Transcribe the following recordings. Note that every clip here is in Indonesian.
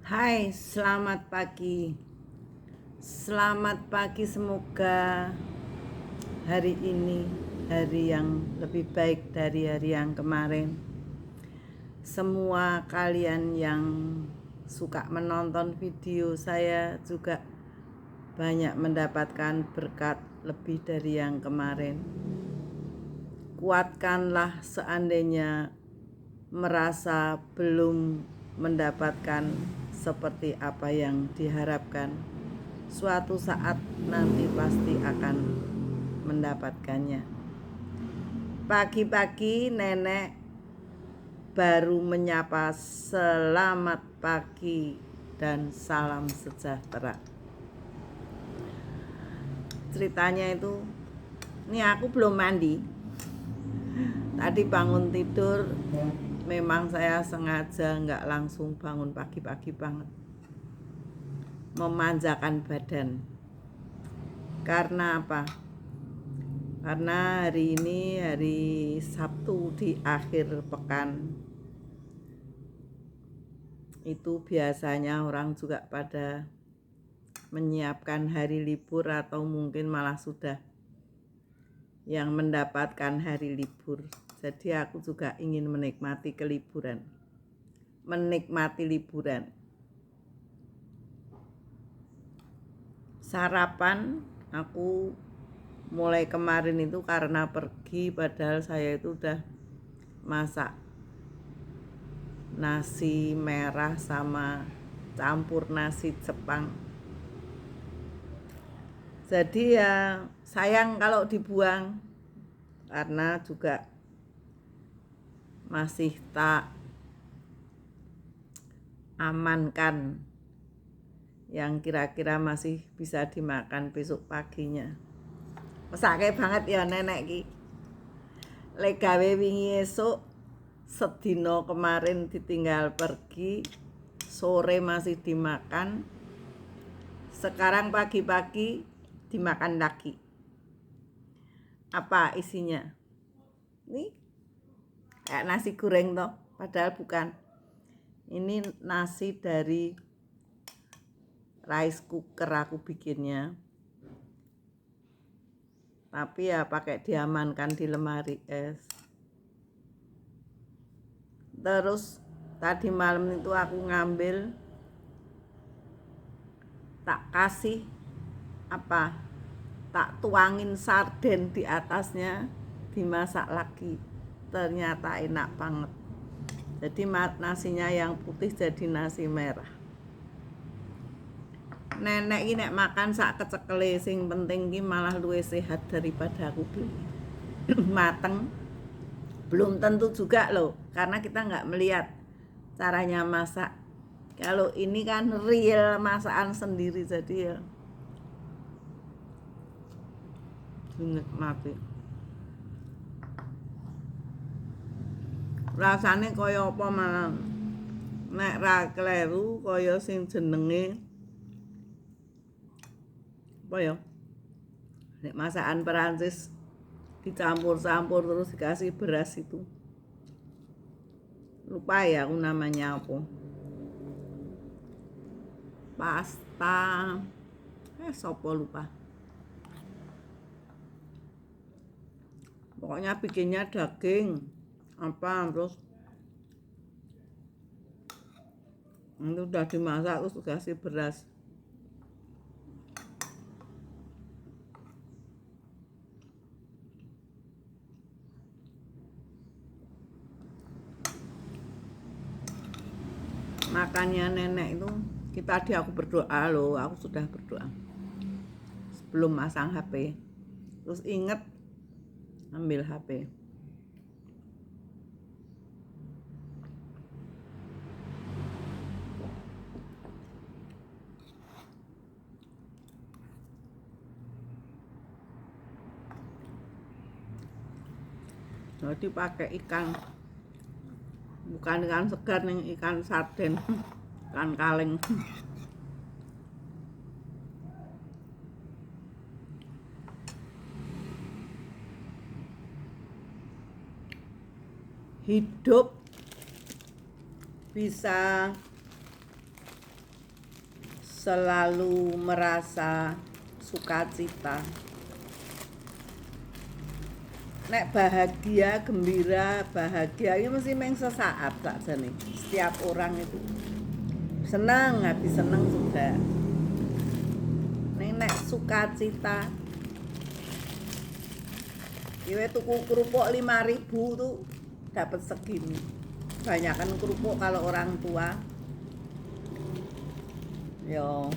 Hai, selamat pagi. Selamat pagi, semoga hari ini hari yang lebih baik dari hari yang kemarin. Semua kalian yang suka menonton video saya juga banyak mendapatkan berkat lebih dari yang kemarin. Kuatkanlah seandainya merasa belum mendapatkan seperti apa yang diharapkan. Suatu saat nanti pasti akan mendapatkannya. Pagi-pagi nenek baru menyapa selamat pagi dan salam sejahtera. Ceritanya itu, ini aku belum mandi. Tadi bangun tidur, memang saya sengaja nggak langsung bangun pagi-pagi banget, memanjakan badan. Karena apa? Karena hari ini hari Sabtu di akhir pekan. Itu biasanya orang juga pada menyiapkan hari libur atau mungkin malah sudah yang mendapatkan hari libur. Jadi aku juga ingin menikmati keliburan. Menikmati liburan. Sarapan aku mulai kemarin itu karena pergi, padahal saya itu udah masak nasi merah sama campur nasi Jepang. Jadi ya sayang kalau dibuang, karena juga masih tak amankan yang kira-kira masih bisa dimakan besok paginya. Mesake banget ya nenek ki. Lek gawe wingi esuk, sedina kemarin ditinggal pergi, sore masih dimakan, sekarang pagi-pagi dimakan lagi. Apa isinya? Nih kayak nasi goreng toh, padahal bukan. Ini nasi dari rice cooker aku bikinnya. Tapi ya pakai diamankan di lemari es. Terus tadi malam itu aku ngambil, tak kasih apa? Tak tuangin sarden di atasnya, dimasak lagi. Ternyata enak banget. Jadi nasinya yang putih jadi nasi merah. Nenek ini nek makan sak kecekele, sing penting ki malah luwih sehat daripada aku beli. Mateng. Belum tentu juga loh, karena kita nggak melihat caranya masak. Kalau ini kan real masakan sendiri, jadi ya dinikmati. Rasane kaya apa malah? Nek ra kleru kaya sing jenenge apa ya? Nek masakan Perancis dicampur-campur terus dikasih beras itu. Lupa ya aku namanya apa. Pasta. Sopo lupa. Pokoknya bikinnya daging apa terus itu udah dimasak terus dikasih beras. Makannya nenek itu tadi aku berdoa loh, aku sudah berdoa sebelum masang HP. Terus inget ambil HP. Jadi pakai ikan, bukan ikan segar nih, ikan sarden, ikan kaleng. Hidup bisa selalu merasa sukacita. Nek bahagia, gembira, bahagia itu mesti meng sesaat sakjane. Setiap orang itu senang, habis senang sudah. Nek sukacita, iwe tuku kerupuk 5.000 tuh dapat segini. Banyakan kerupuk kalau orang tua. Yo,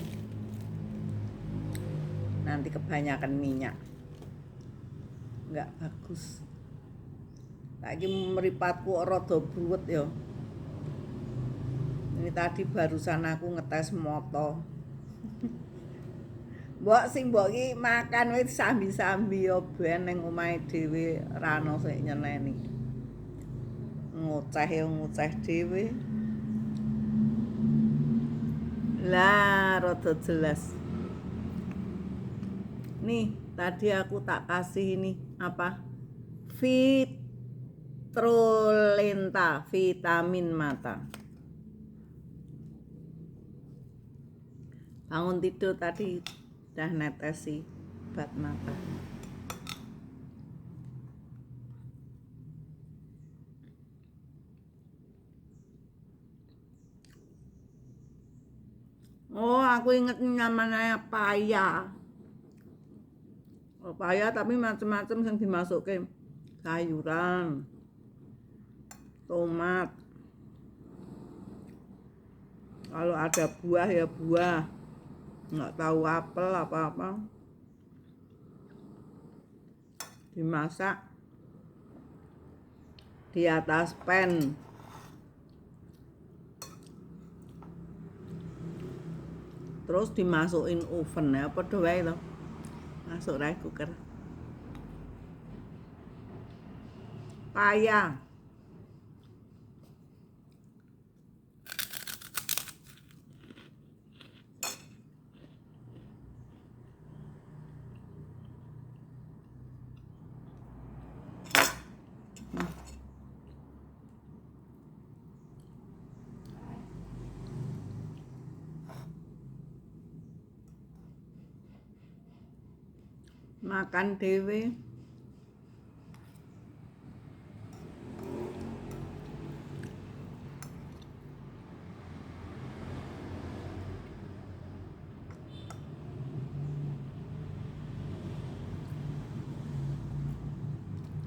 nanti kebanyakan minyak. Enggak bagus. Lagi meripatku rada bruwet yo. Ini tadi barusan aku ngetes moto. Mbok sing mbok iki makan wis sambi-sambi yo ben ning omahe dhewe ra ono sik nyeneni. Ngoceh dhewe. Lah rada jelas. Nih, tadi aku tak kasih ini apa? Vitrolenta, vitamin mata. Bangun tidur tadi udah netesi obat mata. Oh, aku inget namanya paya. Oh, paya tapi macam-macam yang dimasukin. Sayuran, tomat. Kalau ada buah ya buah. Nggak tahu apel apa-apa. Dimasak di atas pan. Terus dimasukin oven ya, padha wae to. Masuk rice cooker. Paya. Makan dhewe.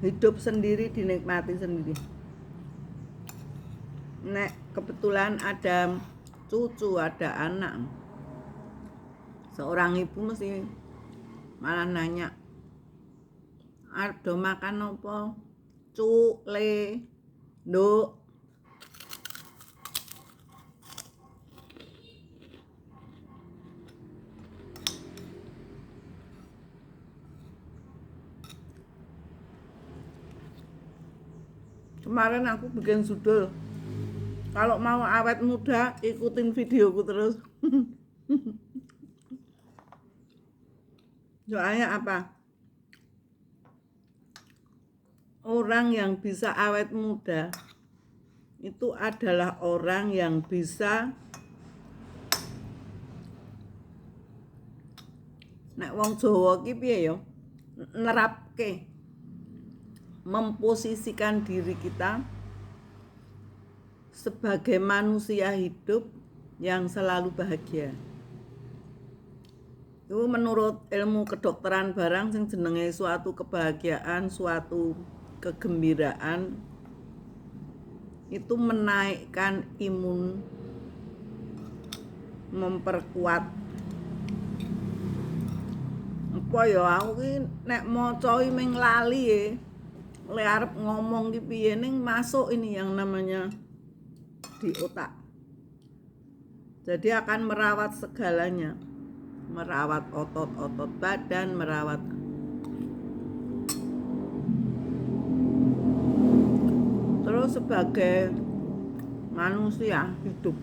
Hidup sendiri dinikmati sendiri. Nek kebetulan ada cucu, ada anak, seorang ibu mesti malah nanya, "Ado makan apa? Cuk, le, nduk." Kemarin aku bikin judul, kalau mau awet muda ikutin videoku terus. Soalnya apa? Orang yang bisa awet muda itu adalah orang yang bisa, nek wong Jawa ki piye ya, nerapke, memposisikan diri kita sebagai manusia hidup yang selalu bahagia. Itu menurut ilmu kedokteran barang sing jenenge suatu kebahagiaan, suatu kegembiraan itu menaikkan imun, memperkuat. Apa ya aku ki nek maca iki ming lali e. Le arep ngomong ki piye ning masuk ini yang namanya di otak. Jadi akan merawat segalanya. Merawat otot-otot badan, merawat terus sebagai manusia hidup.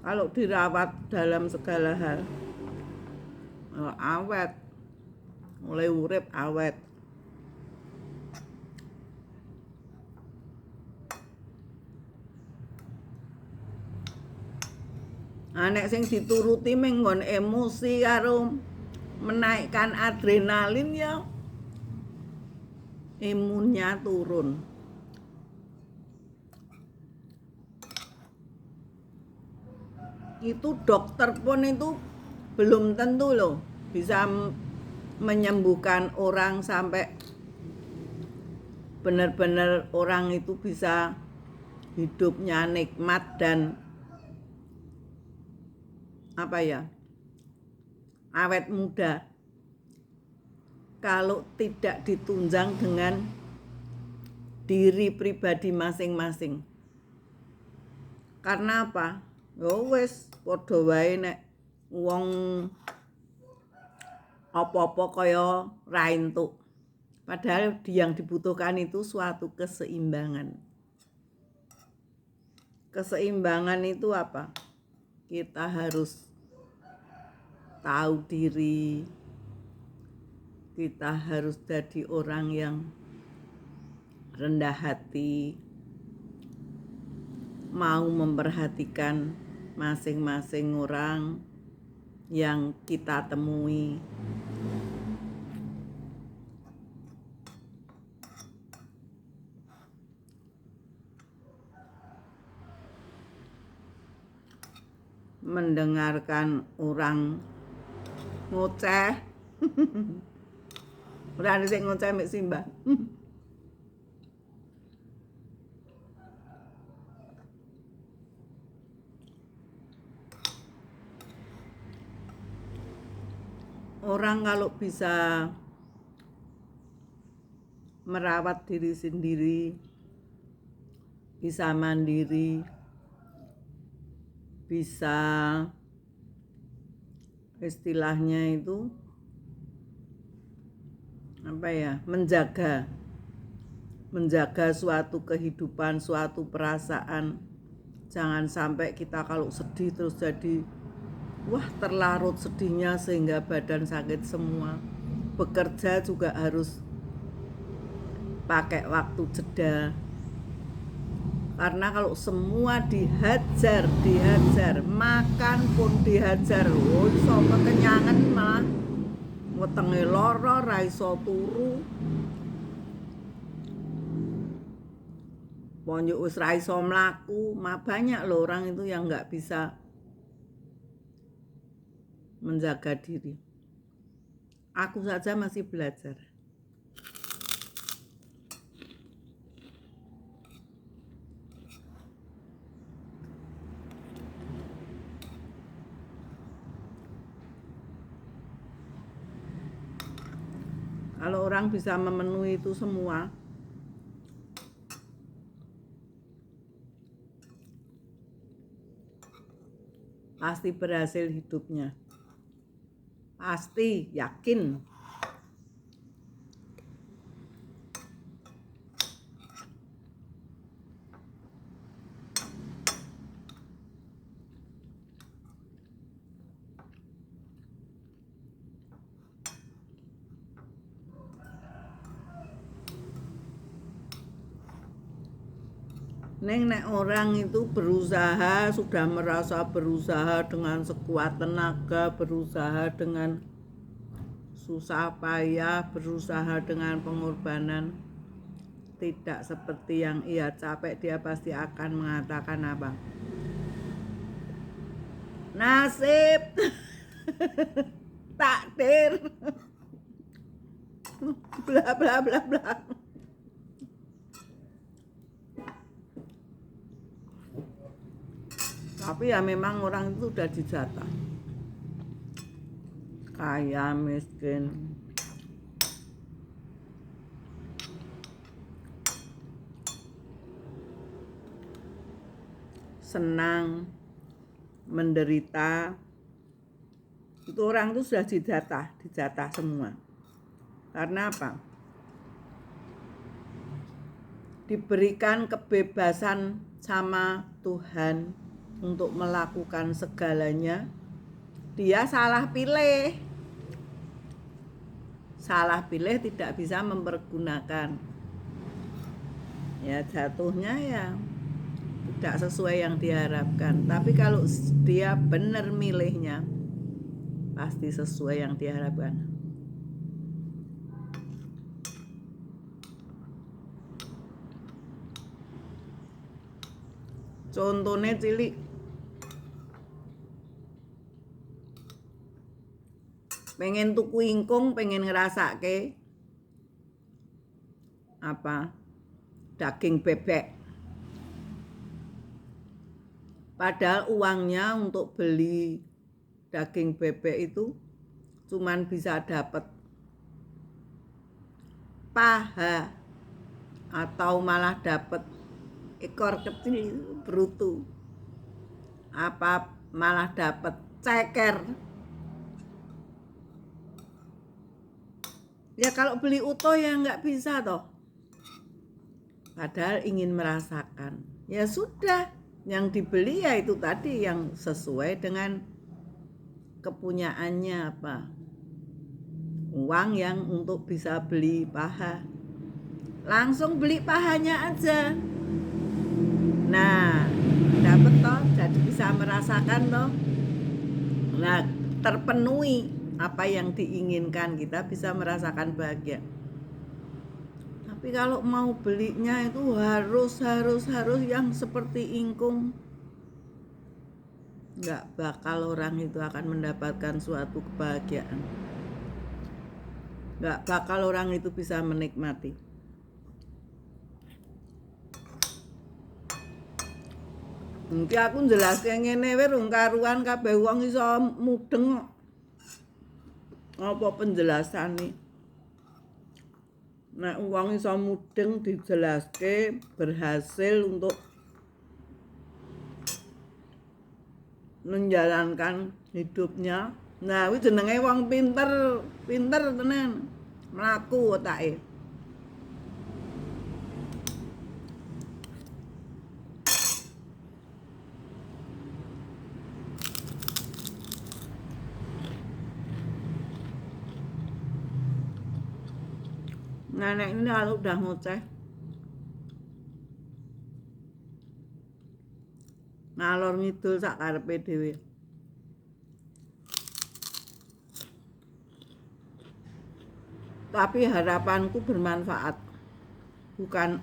Kalau dirawat dalam segala hal, awet, mulai urip awet. Nek sing dituruti menggon emosi karo menaikkan adrenalin ya imunnya turun. Itu dokter pun itu belum tentu loh bisa menyembuhkan orang sampai benar-benar orang itu bisa hidupnya nikmat dan apa ya, awet muda kalau tidak ditunjang dengan diri pribadi masing-masing. Karena apa? Ya wis padha wae nek wong apa-apa kaya ra entuk. Padahal yang dibutuhkan itu suatu keseimbangan. Keseimbangan itu apa? Kita harus tahu diri. Kita harus jadi orang yang rendah hati, mau memperhatikan masing-masing orang yang kita temui. Mendengarkan orang ngoceh. Ora ada sing ngoceh mek Simbah. Orang kalau bisa merawat diri sendiri, bisa mandiri, bisa istilahnya itu apa ya, menjaga suatu kehidupan, suatu perasaan. Jangan sampai kita kalau sedih terus jadi wah terlarut sedihnya sehingga badan sakit semua. Bekerja juga harus pakai waktu jeda. Karena kalau semua dihajar, makan pun dihajar, iso kekenyangan malah wetenge lara, ra iso turu. Ponjuk wis ra iso mlaku, banyak loh orang itu yang nggak bisa menjaga diri. Aku saja masih belajar. Kalau orang bisa memenuhi itu semua, pasti berhasil hidupnya. Pasti, yakin. Nek orang itu berusaha, sudah merasa berusaha dengan sekuat tenaga, berusaha dengan susah payah, berusaha dengan pengorbanan, tidak seperti yang ia capek, dia pasti akan mengatakan apa? Nasib, takdir, bla bla bla bla. Tapi ya memang orang itu udah dijatah. Kaya, miskin. Senang, menderita. Itu orang itu sudah dijatah semua. Karena apa? Diberikan kebebasan sama Tuhan untuk melakukan segalanya, dia salah pilih tidak bisa mempergunakan, ya jatuhnya ya tidak sesuai yang diharapkan. Tapi kalau dia benar milihnya, pasti sesuai yang diharapkan. Contohnya cilik, pengen tuku ingkung, pengen ngerasake apa daging bebek, padahal uangnya untuk beli daging bebek itu cuman bisa dapat paha atau malah dapat ekor kecil brutu, apa malah dapat ceker. Ya kalau beli utuh ya nggak bisa toh. Padahal ingin merasakan. Ya sudah, yang dibeli ya itu tadi yang sesuai dengan kepunyaannya apa. Uang yang untuk bisa beli paha. Langsung beli pahanya aja. Nah, dapat toh, jadi bisa merasakan toh. Nah, terpenuhi apa yang diinginkan, kita bisa merasakan bahagia. Tapi kalau mau belinya itu harus yang seperti ingkung, nggak bakal orang itu akan mendapatkan suatu kebahagiaan. Nggak bakal orang itu bisa menikmati. Mungkin aku njelaske ngene wae rung karuan kabeh wong iso mudeng. Apa penjelasane? Nek wong iso mudeng dijelaske berhasil untuk menjalankan hidupnya. Nah, kuwi jenenge wong pinter, pinter tenan. Mlaku otake. Nenek ini kalau udah ngoceh ngalor ngidul sak karepe dhewe. Tapi harapanku bermanfaat. Bukan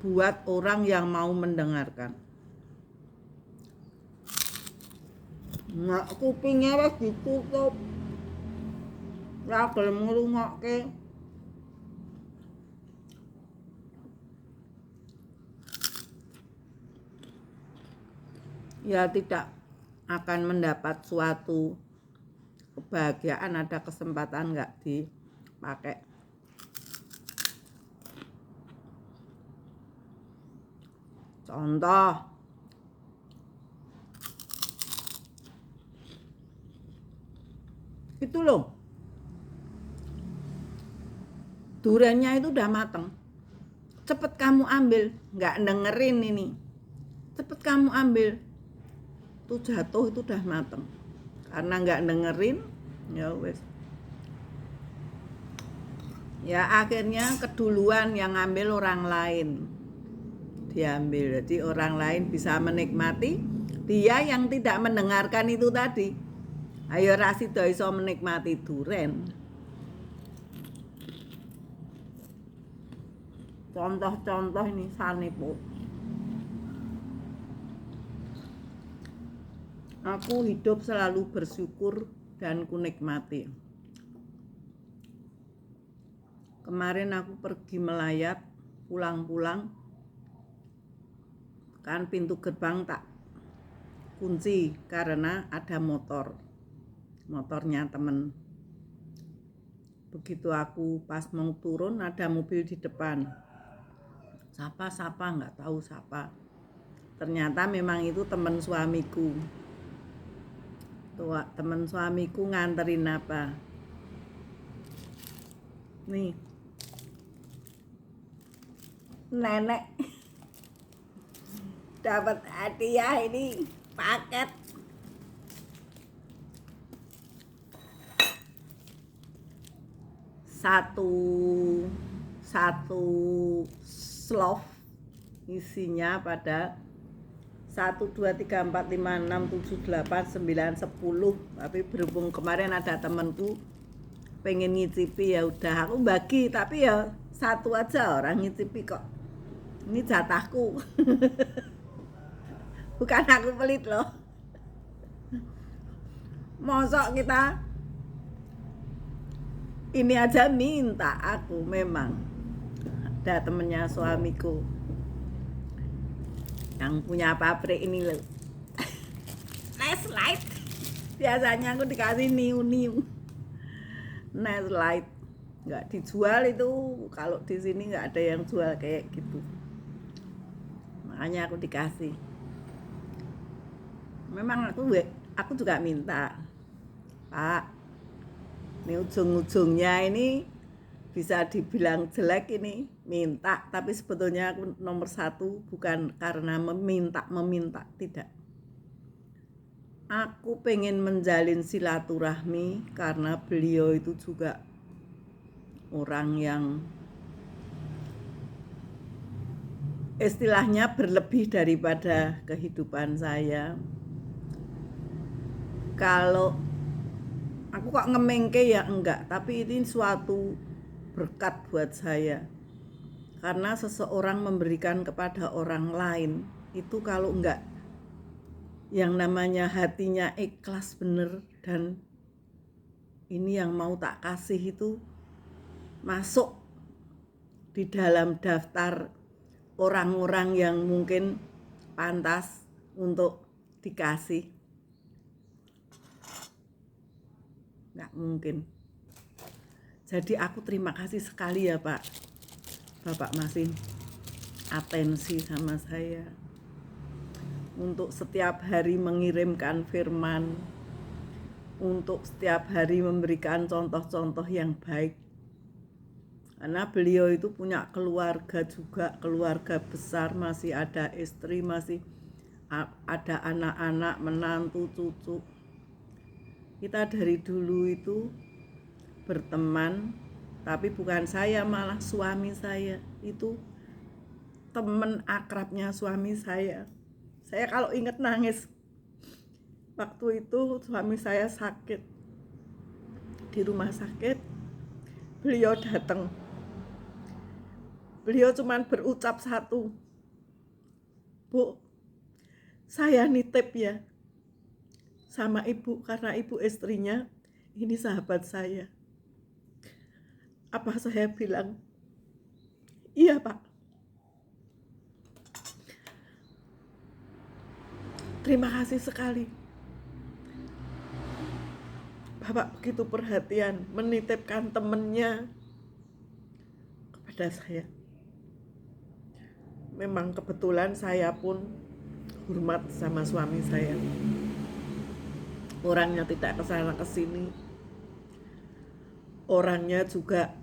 buat orang yang mau mendengarkan. Nah, kupingnya wis ditutup. Ora gelem ngrungokke. Ya tidak akan mendapat suatu kebahagiaan, ada kesempatan nggak dipakai. Contoh, itu loh, duriannya itu udah mateng, cepet kamu ambil, nggak dengerin ini, cepet kamu ambil, tuh jatuh itu udah mateng, karena nggak dengerin, ya wes, ya akhirnya keduluan yang ngambil orang lain, diambil, jadi orang lain bisa menikmati, dia yang tidak mendengarkan itu tadi, ayo rasido iso menikmati duren. Contoh-contoh ini sanepo. Aku hidup selalu bersyukur dan kunikmati. Kemarin aku pergi melayat, pulang-pulang, kan pintu gerbang tak kunci karena ada motornya temen. Begitu aku pas mau turun ada mobil di depan. Sapa nggak tahu siapa. Ternyata memang itu teman suamiku. Tuh, teman suamiku nganterin apa? Nih. Nenek dapat hadiah ini paket. Satu slov isinya pada 1, 2, 3, 4, 5, 6, 7, 8, 9, 10. Tapi berhubung kemarin ada temanku pengen ngicipi, ya udah aku bagi, tapi ya satu aja orang ngicipi kok. Ini jatahku. Bukan aku pelit loh. Mosok kita ini aja minta aku. Memang ada temennya suamiku yang punya pabrik ini loh. Nice light. Biasanya aku dikasih niu-niu. Nice light. Nggak dijual itu, kalau di sini nggak ada yang jual kayak gitu. Makanya aku dikasih. Memang aku juga minta, Pak, ini ujung-ujungnya ini bisa dibilang jelek ini, minta, tapi sebetulnya aku nomor 1 bukan karena meminta, tidak. Aku pengen menjalin silaturahmi karena beliau itu juga orang yang istilahnya berlebih daripada kehidupan saya. Kalau aku kok ngemengke ya enggak, tapi ini suatu berkat buat saya. Karena seseorang memberikan kepada orang lain, itu kalau enggak yang namanya hatinya ikhlas bener, dan ini yang mau tak kasih itu masuk di dalam daftar orang-orang yang mungkin pantas untuk dikasih, nggak mungkin. Jadi aku terima kasih sekali ya Pak, Bapak masih atensi sama saya untuk setiap hari mengirimkan firman, untuk setiap hari memberikan contoh-contoh yang baik. Karena beliau itu punya keluarga juga, keluarga besar, masih ada istri, masih ada anak-anak, menantu, cucu. Kita dari dulu itu berteman, tapi bukan saya, malah suami saya itu teman akrabnya suami saya. Saya kalau ingat nangis. Waktu itu suami saya sakit di rumah sakit, beliau datang. Beliau cuma berucap satu, Bu, saya nitip ya sama ibu, karena ibu istrinya ini sahabat saya. Apa saya bilang, iya Pak, terima kasih sekali. Bapak begitu perhatian menitipkan temannya kepada saya. Memang kebetulan saya pun hormat sama suami saya. Orangnya tidak kesana kesini. Orangnya juga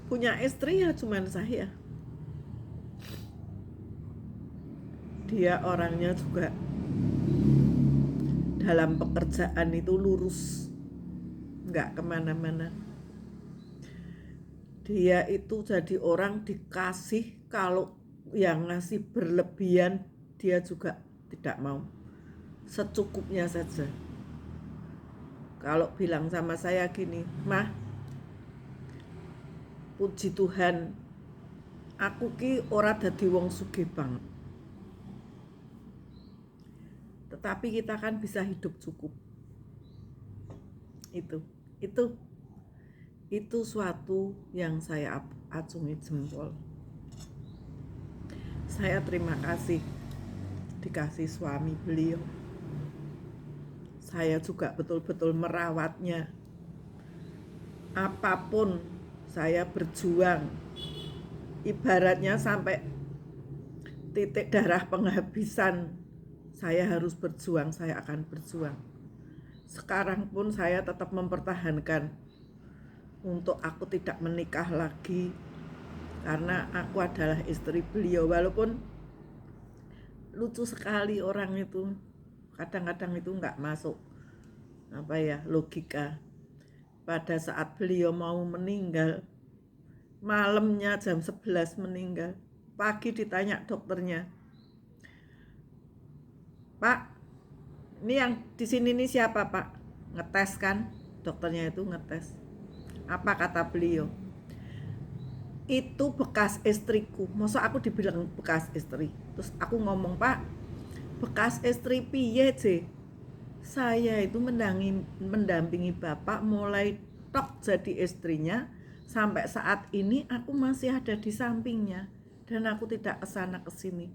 punya istri ya cuman saya. Dia orangnya juga dalam pekerjaan itu lurus, nggak kemana-mana. Dia itu jadi orang dikasih, kalau yang ngasih berlebihan dia juga tidak mau, secukupnya saja. Kalau bilang sama saya gini, Mah, puji Tuhan, aku ki ora dadi wong sugih banget, tetapi kita kan bisa hidup cukup. Itu suatu yang saya acungi jempol. Saya terima kasih dikasih suami beliau. Saya juga betul-betul merawatnya. Apapun saya berjuang, ibaratnya sampai titik darah penghabisan, saya harus berjuang, saya akan berjuang. Sekarang pun saya tetap mempertahankan untuk aku tidak menikah lagi, karena aku adalah istri beliau. Walaupun lucu sekali orang itu, kadang-kadang itu nggak masuk logika. Pada saat beliau mau meninggal, malamnya jam 11 meninggal, pagi ditanya dokternya, Pak, ini yang di sini nih siapa Pak? Ngetes kan, dokternya itu ngetes. Apa kata beliau? Itu bekas istriku. Masa aku dibilang bekas istri? Terus aku ngomong, Pak, bekas istri piye je? Saya itu mendampingi Bapak mulai tok jadi istrinya sampai saat ini aku masih ada di sampingnya dan aku tidak kesana kesini.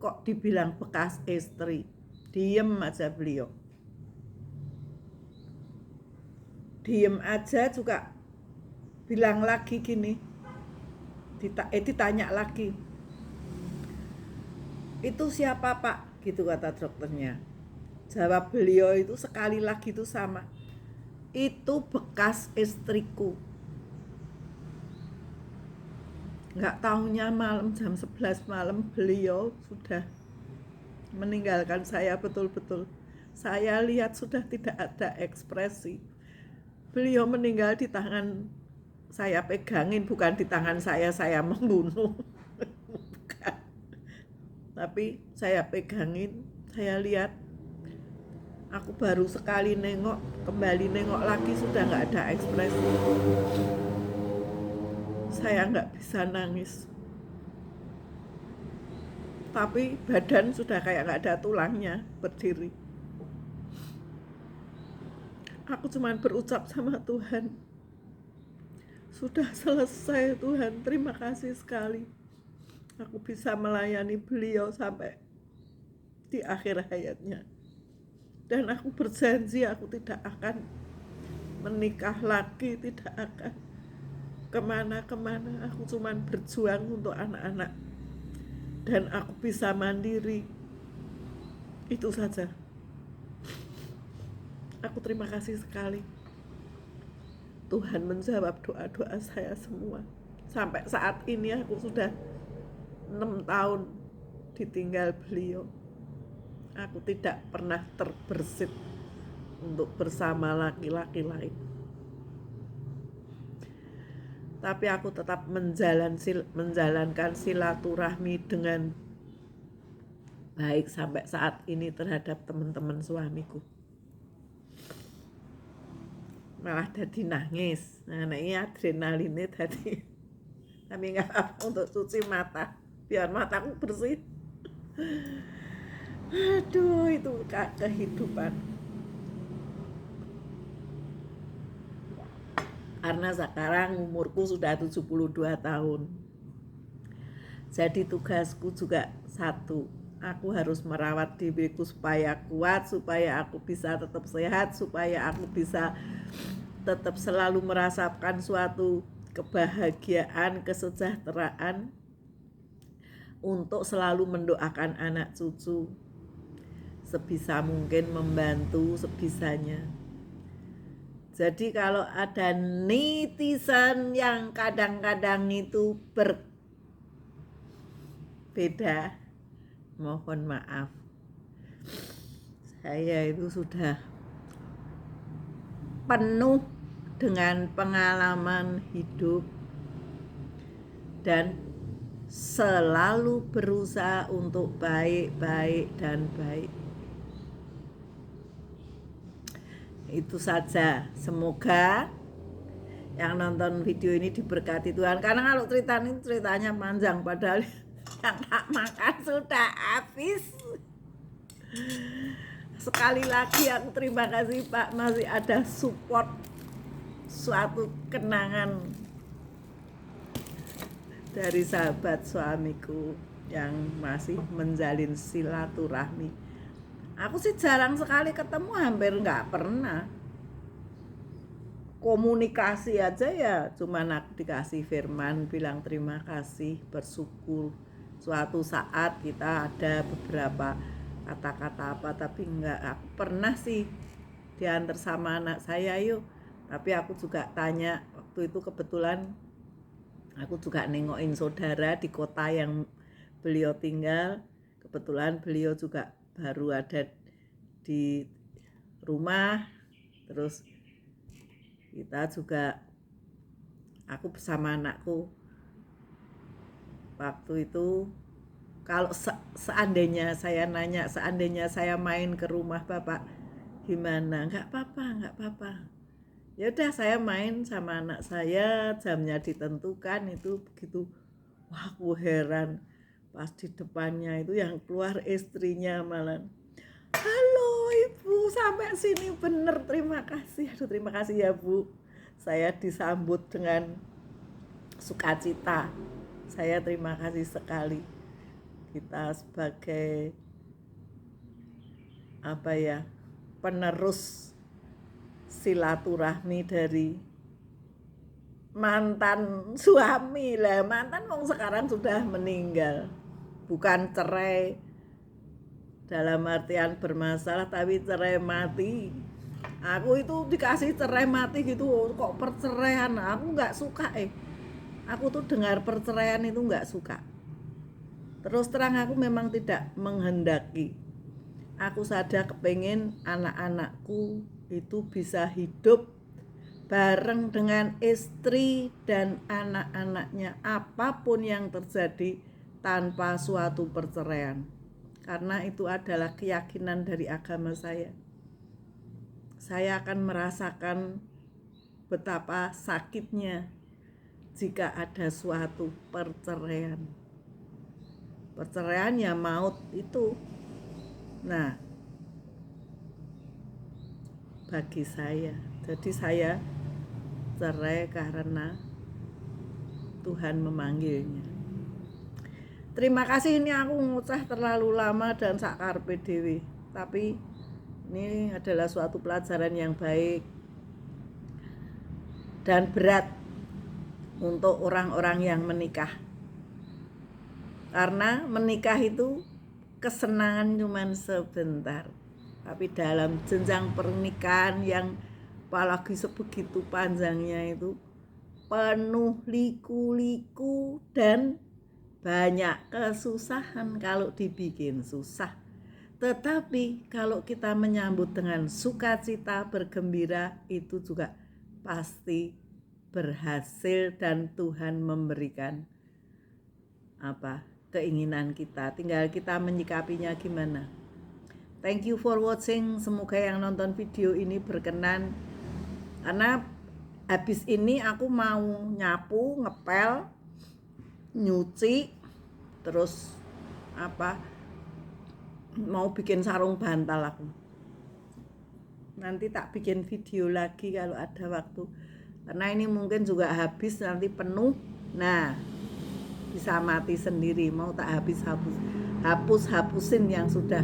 Kok dibilang bekas istri? Diem aja beliau. Diem aja juga bilang lagi gini. Ditanya lagi. Itu siapa Pak? Gitu kata dokternya. Jawab beliau itu sekali lagi itu sama. Itu bekas istriku. Nggak taunya malam jam 11 malam beliau sudah meninggalkan saya betul-betul. Saya lihat sudah tidak ada ekspresi. Beliau meninggal di tangan saya pegangin, bukan di tangan saya membunuh. Bukan. Tapi saya pegangin, saya lihat. Aku baru sekali nengok, kembali nengok lagi sudah nggak ada ekspresi. Saya nggak bisa nangis. Tapi badan sudah kayak nggak ada tulangnya, berdiri. Aku cuma berucap sama Tuhan, sudah selesai Tuhan, terima kasih sekali. Aku bisa melayani beliau sampai di akhir hayatnya. Dan aku berjanji aku tidak akan menikah lagi, tidak akan kemana-kemana. Aku cuma berjuang untuk anak-anak. Dan aku bisa mandiri. Itu saja. Aku terima kasih sekali. Tuhan menjawab doa-doa saya semua. Sampai saat ini aku sudah 6 tahun ditinggal beliau. Aku tidak pernah terbersit untuk bersama laki-laki lain. Tapi aku tetap menjalankan silaturahmi dengan baik sampai saat ini terhadap teman-teman suamiku. Malah jadi nangis. Nah ini adrenalinnya tadi. Tapi nggak apa untuk cuci mata, biar mataku bersih. Aduh, itu kehidupan. Karena sekarang umurku sudah 72 tahun. Jadi tugasku juga satu. Aku harus merawat diriku supaya kuat, supaya aku bisa tetap sehat, supaya aku bisa tetap selalu merasakan suatu kebahagiaan, kesejahteraan, untuk selalu mendoakan anak cucu. Sebisa mungkin membantu sebisanya. Jadi kalau ada netizen yang kadang-kadang itu berbeda, mohon maaf. Saya itu sudah penuh dengan pengalaman hidup dan selalu berusaha untuk baik dan baik. Itu saja. Semoga yang nonton video ini diberkati Tuhan. Karena kalau ceritanya panjang, padahal yang tak makan sudah habis. Sekali lagi aku terima kasih Pak, masih ada support suatu kenangan dari sahabat suamiku yang masih menjalin silaturahmi. Aku sih jarang sekali ketemu, hampir nggak pernah. Komunikasi aja ya, cuman aku dikasih firman, bilang terima kasih, bersyukur. Suatu saat kita ada beberapa kata-kata apa, tapi nggak. Aku pernah sih diantar sama anak saya yuk. Tapi aku juga tanya, waktu itu kebetulan aku juga nengokin saudara di kota yang beliau tinggal. Kebetulan beliau juga baru ada di rumah, terus kita juga, aku bersama anakku waktu itu Kalau seandainya saya nanya, seandainya saya main ke rumah Bapak, gimana? Nggak apa-apa. Ya udah, saya main sama anak saya, jamnya ditentukan itu begitu. Wah, aku heran. Pas di depannya itu yang keluar istrinya malah. Halo Ibu, sampai sini bener, terima kasih. Aduh, terima kasih ya Bu. Saya disambut dengan sukacita. Saya terima kasih sekali. Kita sebagai penerus silaturahmi dari mantan suami lah. Mantan wong sekarang sudah meninggal, bukan cerai dalam artian bermasalah, tapi cerai mati. Aku itu dikasih cerai mati gitu kok, perceraian aku nggak suka. Aku tuh dengar perceraian itu nggak suka. Terus terang aku memang tidak menghendaki. Aku saja kepengen anak-anakku itu bisa hidup bareng dengan istri dan anak-anaknya, apapun yang terjadi tanpa suatu perceraian. Karena itu adalah keyakinan dari agama saya. Saya akan merasakan betapa sakitnya jika ada suatu perceraian. Perceraian ya maut itu. Nah, bagi saya, jadi saya cerai karena Tuhan memanggilnya. Terima kasih, ini aku ngucah terlalu lama dan sakarpe dewe, tapi ini adalah suatu pelajaran yang baik dan berat untuk orang-orang yang menikah. Karena menikah itu kesenangan cuma sebentar, tapi dalam jenjang pernikahan yang apalagi sebegitu panjangnya itu penuh liku-liku dan banyak kesusahan kalau dibikin susah. Tetapi kalau kita menyambut dengan sukacita, bergembira, itu juga pasti berhasil dan Tuhan memberikan keinginan kita. Tinggal kita menyikapinya gimana. Thank you for watching. Semoga yang nonton video ini berkenan. Karena habis ini aku mau nyapu, ngepel, nyuci, terus mau bikin sarung bantal aku. Nanti tak bikin video lagi kalau ada waktu. Karena ini mungkin juga habis, nanti penuh. Nah, bisa mati sendiri. Mau tak hapus-hapusin yang sudah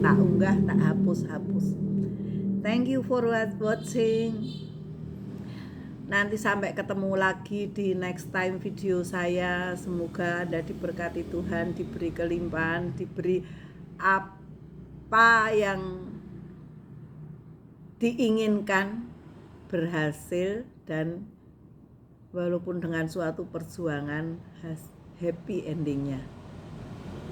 tak unggah, tak hapus-hapus. Thank you for watching. Nanti sampai ketemu lagi di next time video saya. Semoga Anda diberkati Tuhan, diberi kelimpahan, diberi apa yang diinginkan, berhasil, dan walaupun dengan suatu perjuangan happy endingnya.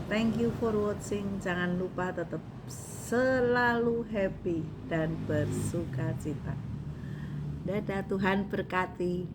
Thank you for watching. Jangan lupa tetap selalu happy dan bersukacita. Dadah, Tuhan berkati.